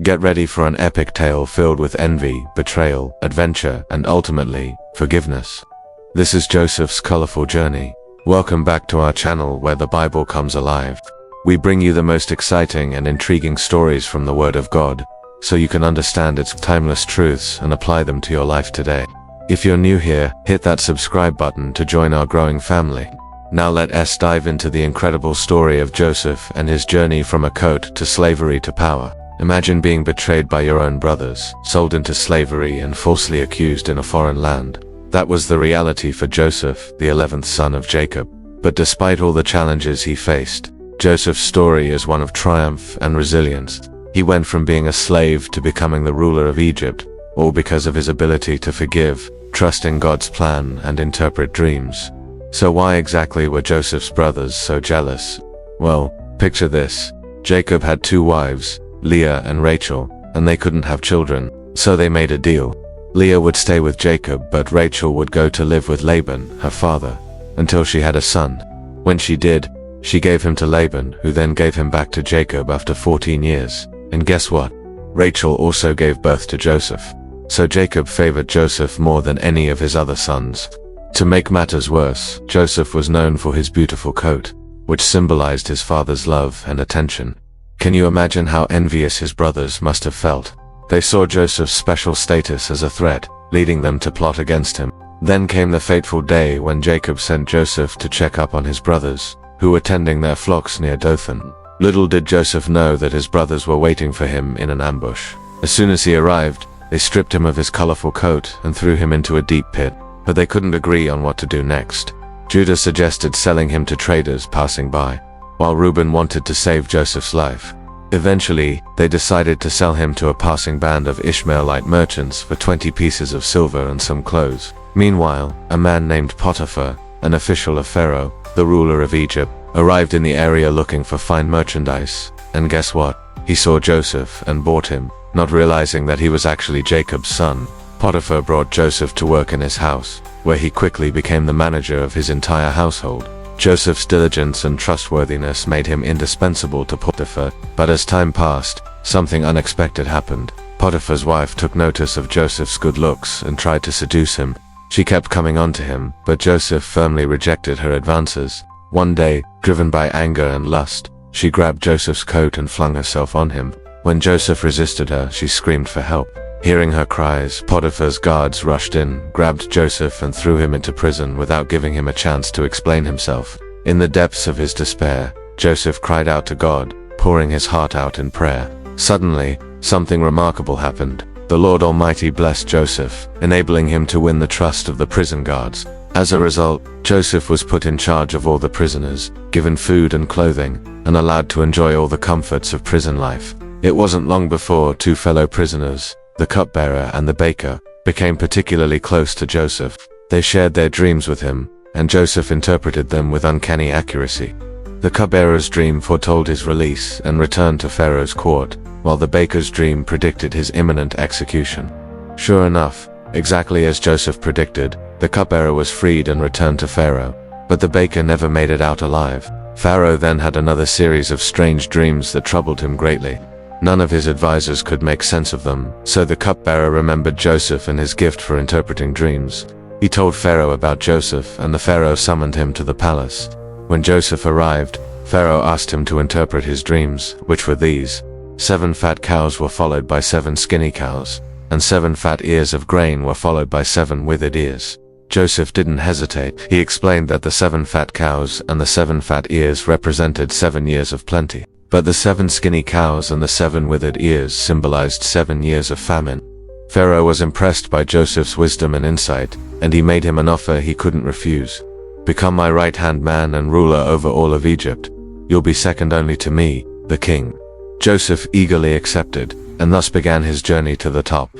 Get ready for an epic tale filled with envy, betrayal, adventure, and ultimately, forgiveness. This is Joseph's colorful journey. Welcome back to our channel where the Bible comes alive. We bring you the most exciting and intriguing stories from the Word of God, so you can understand its timeless truths and apply them to your life today. If you're new here, hit that subscribe button to join our growing family. Now let's dive into the incredible story of Joseph and his journey from a coat to slavery to power. Imagine being betrayed by your own brothers, sold into slavery and falsely accused in a foreign land. That was the reality for Joseph, the 11th son of Jacob. But despite all the challenges he faced, Joseph's story is one of triumph and resilience. He went from being a slave to becoming the ruler of Egypt, all because of his ability to forgive, trust in God's plan, and interpret dreams. So why exactly were Joseph's brothers so jealous? Well, picture this. Jacob had two wives, Leah and Rachel, and they couldn't have children, so they made a deal. Leah would stay with Jacob, but Rachel would go to live with Laban, her father, until she had a son. When she did, she gave him to Laban, who then gave him back to Jacob after 14 years. And guess what? Rachel also gave birth to Joseph. So Jacob favored Joseph more than any of his other sons. To make matters worse, Joseph was known for his beautiful coat, which symbolized his father's love and attention. Can you imagine how envious his brothers must have felt? They saw Joseph's special status as a threat, leading them to plot against him. Then came the fateful day when Jacob sent Joseph to check up on his brothers, who were tending their flocks near Dothan. Little did Joseph know that his brothers were waiting for him in an ambush. As soon as he arrived, they stripped him of his colorful coat and threw him into a deep pit. But they couldn't agree on what to do next. Judah suggested selling him to traders passing by, while Reuben wanted to save Joseph's life. Eventually, they decided to sell him to a passing band of Ishmaelite merchants for 20 pieces of silver and some clothes. Meanwhile, a man named Potiphar, an official of Pharaoh, the ruler of Egypt, arrived in the area looking for fine merchandise. And guess what? He saw Joseph and bought him, not realizing that he was actually Jacob's son. Potiphar brought Joseph to work in his house, where he quickly became the manager of his entire household. Joseph's diligence and trustworthiness made him indispensable to Potiphar, but as time passed, something unexpected happened. Potiphar's wife took notice of Joseph's good looks and tried to seduce him. She kept coming on to him, but Joseph firmly rejected her advances. One day, driven by anger and lust, she grabbed Joseph's coat and flung herself on him. When Joseph resisted her, she screamed for help. Hearing her cries, Potiphar's guards rushed in, grabbed Joseph and threw him into prison without giving him a chance to explain himself. In the depths of his despair, Joseph cried out to God, pouring his heart out in prayer. Suddenly, something remarkable happened. The Lord Almighty blessed Joseph, enabling him to win the trust of the prison guards. As a result, Joseph was put in charge of all the prisoners, given food and clothing, and allowed to enjoy all the comforts of prison life. It wasn't long before two fellow prisoners, the cupbearer and the baker, became particularly close to Joseph. They shared their dreams with him, and Joseph interpreted them with uncanny accuracy. The cupbearer's dream foretold his release and return to Pharaoh's court, while the baker's dream predicted his imminent execution. Sure enough, exactly as Joseph predicted, the cupbearer was freed and returned to Pharaoh, but the baker never made it out alive. Pharaoh then had another series of strange dreams that troubled him greatly. None of his advisors could make sense of them, so the cupbearer remembered Joseph and his gift for interpreting dreams. He told Pharaoh about Joseph, and the Pharaoh summoned him to the palace. When Joseph arrived, Pharaoh asked him to interpret his dreams, which were these. 7 fat cows were followed by 7 skinny cows, and 7 fat ears of grain were followed by 7 withered ears. Joseph didn't hesitate. He explained that the 7 fat cows and the 7 fat ears represented 7 years of plenty. But the 7 skinny cows and the 7 withered ears symbolized 7 years of famine. Pharaoh was impressed by Joseph's wisdom and insight, and he made him an offer he couldn't refuse. "Become my right-hand man and ruler over all of Egypt. You'll be second only to me, the king." Joseph eagerly accepted, and thus began his journey to the top.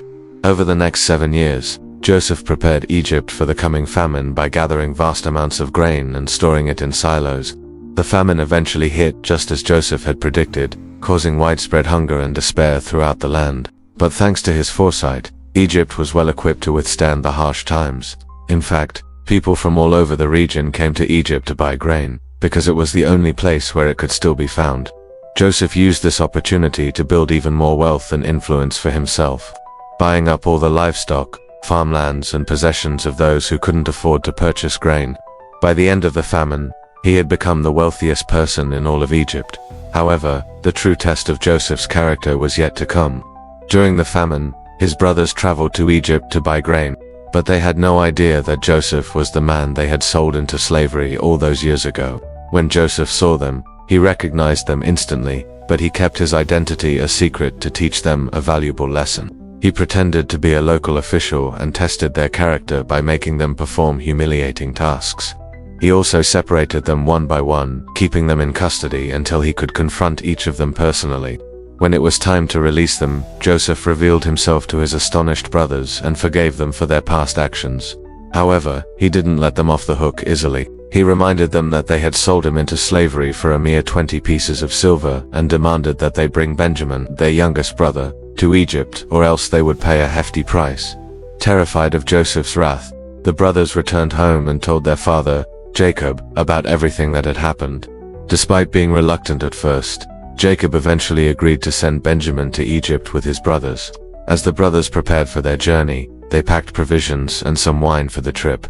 Over the next 7 years, Joseph prepared Egypt for the coming famine by gathering vast amounts of grain and storing it in silos. The famine eventually hit just as Joseph had predicted, causing widespread hunger and despair throughout the land. But thanks to his foresight, Egypt was well equipped to withstand the harsh times. In fact, people from all over the region came to Egypt to buy grain, because it was the only place where it could still be found. Joseph used this opportunity to build even more wealth and influence for himself, buying up all the livestock, farmlands, and possessions of those who couldn't afford to purchase grain. By the end of the famine, he had become the wealthiest person in all of Egypt. However, the true test of Joseph's character was yet to come. During the famine, his brothers traveled to Egypt to buy grain, but they had no idea that Joseph was the man they had sold into slavery all those years ago. When Joseph saw them, he recognized them instantly, but he kept his identity a secret to teach them a valuable lesson. He pretended to be a local official and tested their character by making them perform humiliating tasks. He also separated them one by one, keeping them in custody until he could confront each of them personally. When it was time to release them, Joseph revealed himself to his astonished brothers and forgave them for their past actions. However, he didn't let them off the hook easily. He reminded them that they had sold him into slavery for a mere 20 pieces of silver and demanded that they bring Benjamin, their youngest brother, to Egypt, or else they would pay a hefty price. Terrified of Joseph's wrath, the brothers returned home and told their father, Jacob, about everything that had happened. Despite being reluctant at first, Jacob eventually agreed to send Benjamin to Egypt with his brothers. As the brothers prepared for their journey, they packed provisions and some wine for the trip.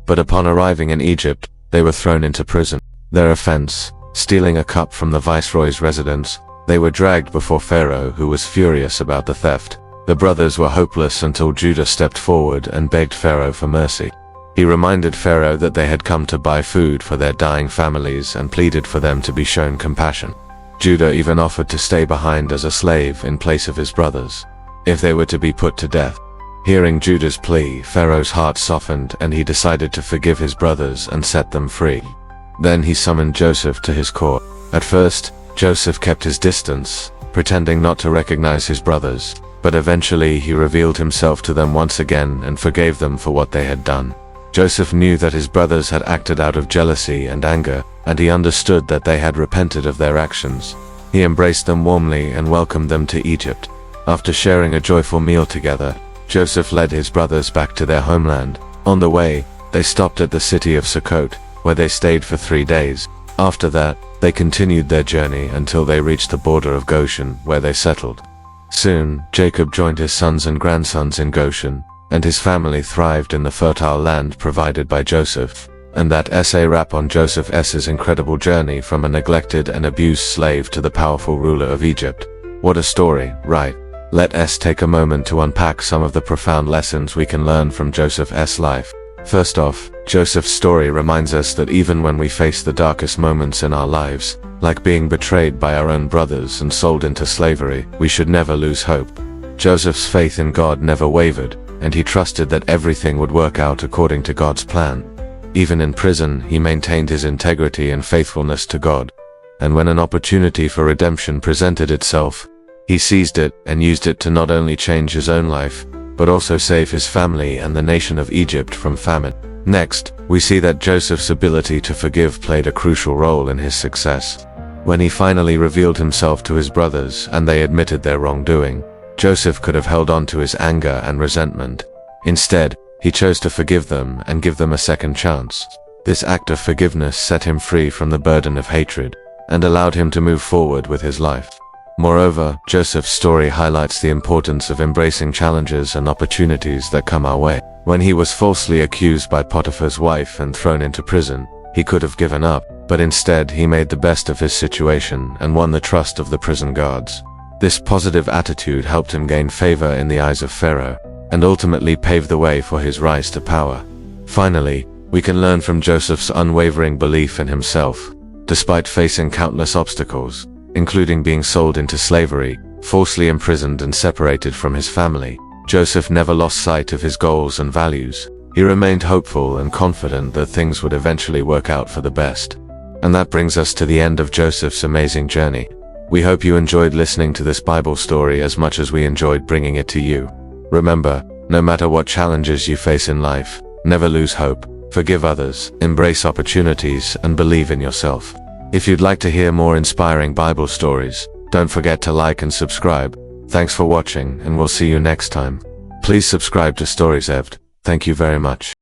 But upon arriving in Egypt, they were thrown into prison. Their offense, stealing a cup from the viceroy's residence, they were dragged before Pharaoh, who was furious about the theft. The brothers were hopeless until Judah stepped forward and begged Pharaoh for mercy. He reminded Pharaoh that they had come to buy food for their dying families and pleaded for them to be shown compassion. Judah even offered to stay behind as a slave in place of his brothers, if they were to be put to death. Hearing Judah's plea, Pharaoh's heart softened and he decided to forgive his brothers and set them free. Then he summoned Joseph to his court. At first, Joseph kept his distance, pretending not to recognize his brothers, but eventually he revealed himself to them once again and forgave them for what they had done. Joseph knew that his brothers had acted out of jealousy and anger, and he understood that they had repented of their actions. He embraced them warmly and welcomed them to Egypt. After sharing a joyful meal together, Joseph led his brothers back to their homeland. On the way, they stopped at the city of Sukkot, where they stayed for 3 days. After that, they continued their journey until they reached the border of Goshen, where they settled. Soon, Jacob joined his sons and grandsons in Goshen, and his family thrived in the fertile land provided by Joseph. And that essay wrap on Joseph S.'s incredible journey from a neglected and abused slave to the powerful ruler of Egypt. What a story, right? Let us take a moment to unpack some of the profound lessons we can learn from Joseph S.'s life. First off, Joseph's story reminds us that even when we face the darkest moments in our lives, like being betrayed by our own brothers and sold into slavery, we should never lose hope. Joseph's faith in God never wavered, and he trusted that everything would work out according to God's plan. Even in prison, he maintained his integrity and faithfulness to God. And when an opportunity for redemption presented itself, he seized it and used it to not only change his own life, but also save his family and the nation of Egypt from famine. Next, we see that Joseph's ability to forgive played a crucial role in his success. When he finally revealed himself to his brothers and they admitted their wrongdoing, Joseph could have held on to his anger and resentment. Instead, he chose to forgive them and give them a second chance. This act of forgiveness set him free from the burden of hatred and allowed him to move forward with his life. Moreover, Joseph's story highlights the importance of embracing challenges and opportunities that come our way. When he was falsely accused by Potiphar's wife and thrown into prison, he could have given up, but instead he made the best of his situation and won the trust of the prison guards. This positive attitude helped him gain favor in the eyes of Pharaoh, and ultimately paved the way for his rise to power. Finally, we can learn from Joseph's unwavering belief in himself. Despite facing countless obstacles, including being sold into slavery, falsely imprisoned and separated from his family, Joseph never lost sight of his goals and values. He remained hopeful and confident that things would eventually work out for the best. And that brings us to the end of Joseph's amazing journey. We hope you enjoyed listening to this Bible story as much as we enjoyed bringing it to you. Remember, no matter what challenges you face in life, never lose hope, forgive others, embrace opportunities, and believe in yourself. If you'd like to hear more inspiring Bible stories, don't forget to like and subscribe. Thanks for watching, and we'll see you next time. Please subscribe to Storiesvd. Thank you very much.